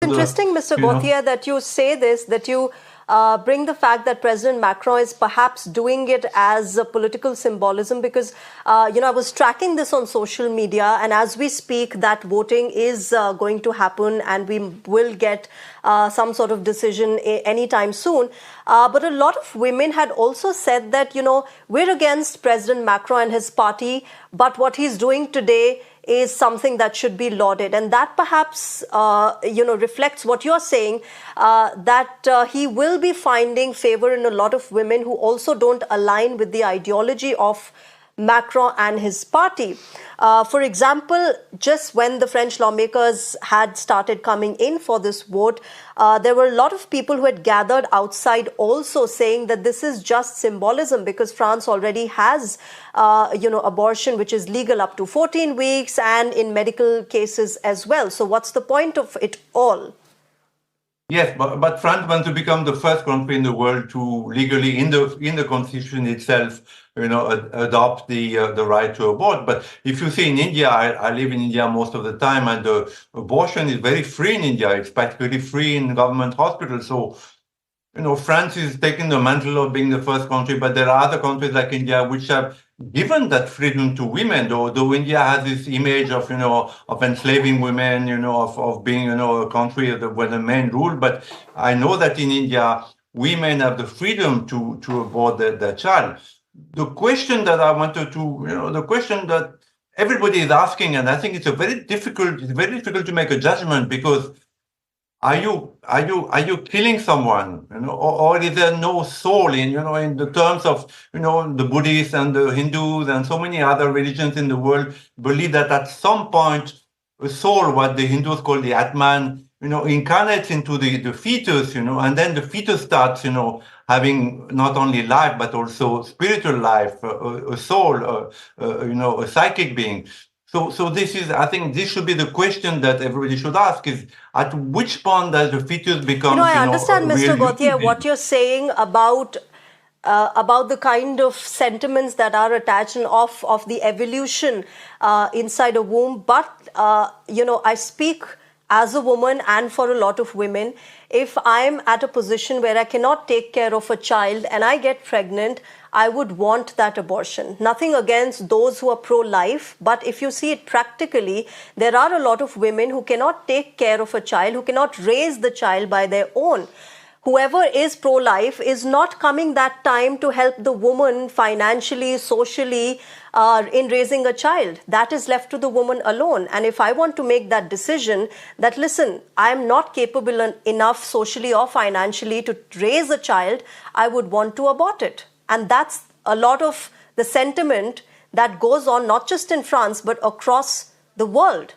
interesting, Mr. Gauthier, that you say this, that you bring the fact that President Macron is perhaps doing it as a political symbolism because, I was tracking this on social media, and as we speak, that voting is going to happen and we will get some sort of decision anytime soon. But a lot of women had also said that, we're against President Macron and his party, but what he's doing today is something that should be lauded. And that perhaps, reflects what you're saying, that he will be finding favor in a lot of women who also don't align with the ideology of Macron and his party. For example, just when the French lawmakers had started coming in for this vote, there were a lot of people who had gathered outside also saying that this is just symbolism because France already has, abortion, which is legal up to 14 weeks and in medical cases as well. So what's the point of it all? Yes, but France wants to become the first country in the world to legally, in the constitution itself, adopt the right to abort. But if you see in India, I live in India most of the time, and abortion is very free in India. It's practically free in government hospitals. So, France is taking the mantle of being the first country, but there are other countries like India which have given that freedom to women, though India has this image of, of enslaving women, of being, a country where the men rule. But I know that in India, women have the freedom to abort their child. The question that I wanted to, the question that everybody is asking, and I think it's very difficult to make a judgment because are you killing someone, or is there no soul in the terms of, the Buddhists and the Hindus and so many other religions in the world believe that at some point a soul, what the Hindus call the Atman, incarnates into the fetus, and then the fetus starts, having not only life, but also spiritual life, a soul, a psychic being. So this is, I think this should be the question that everybody should ask is, at which point does the fetus become, I understand, Mr. Gauthier, what you're saying about the kind of sentiments that are attached and of the evolution inside a womb. But, I speak as a woman and for a lot of women. If I'm at a position where I cannot take care of a child and I get pregnant, I would want that abortion. Nothing against those who are pro-life, but if you see it practically, there are a lot of women who cannot take care of a child, who cannot raise the child by their own. Whoever is pro-life is not coming that time to help the woman financially, socially, in raising a child. That is left to the woman alone. And if I want to make that decision that, listen, I am not capable enough socially or financially to raise a child, I would want to abort it. And that's a lot of the sentiment that goes on, not just in France, but across the world.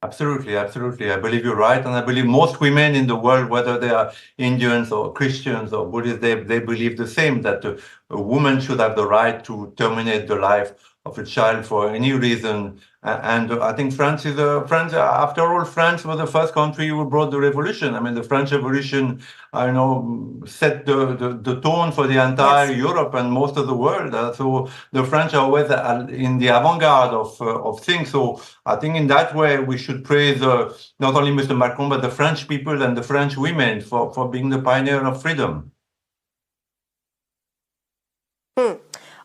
Absolutely. I believe you're right. And I believe most women in the world, whether they are Indians or Christians or Buddhists, they believe the same, that a woman should have the right to terminate the life of a child for any reason. And I think France, after all, France was the first country who brought the revolution. I mean, the French Revolution, set the tone for the entire Europe and most of the world. So the French are always in the avant-garde of things. So I think in that way, we should praise not only Mr. Macron, but the French people and the French women for being the pioneer of freedom.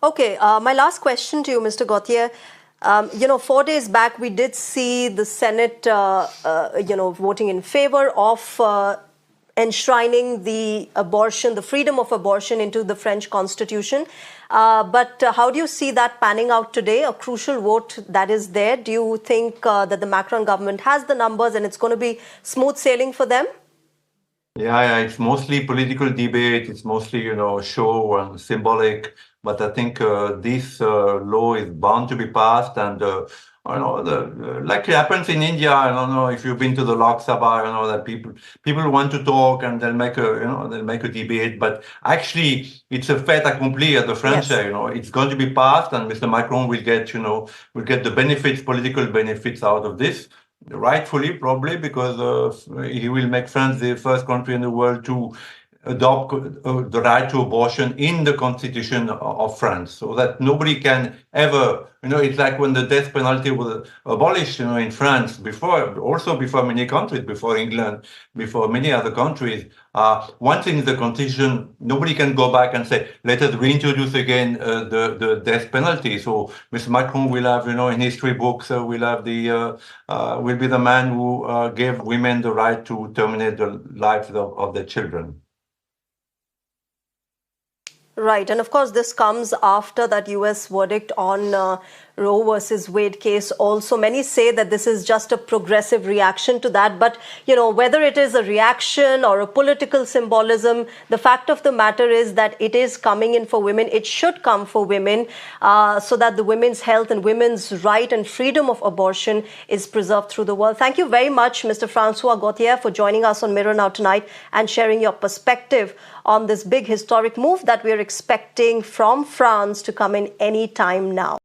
Okay, my last question to you, Mr. Gauthier. 4 days back, we did see the Senate, voting in favor of enshrining the freedom of abortion into the French constitution. But how do you see that panning out today? A crucial vote that is there. Do you think that the Macron government has the numbers and it's going to be smooth sailing for them? Yeah, it's mostly political debate. It's mostly, show and symbolic. But I think this law is bound to be passed, and like it happens in India. I don't know if you've been to the Lok Sabha. That people want to talk and they'll make a debate. But actually, it's a fait accompli at the French. Yes. It's going to be passed, and Mr. Macron will get the benefits, political benefits out of this. Rightfully, probably, because he will make France the first country in the world to adopt the right to abortion in the constitution of France, so that nobody can ever, it's like when the death penalty was abolished, in France before many countries, before England, before many other countries. Once in the constitution, nobody can go back and say, let us reintroduce again the death penalty. So Mr. Macron will have, in history books, will be the man who gave women the right to terminate the lives of their children. Right. And of course, this comes after that US verdict on Roe versus Wade case. Also, many say that this is just a progressive reaction to that. But, whether it is a reaction or a political symbolism, the fact of the matter is that it is coming in for women. It should come for women so that the women's health and women's right and freedom of abortion is preserved through the world. Thank you very much, Mr. Francois Gauthier, for joining us on Mirror Now tonight and sharing your perspective on this big historic move that we're expecting from France to come in any time now.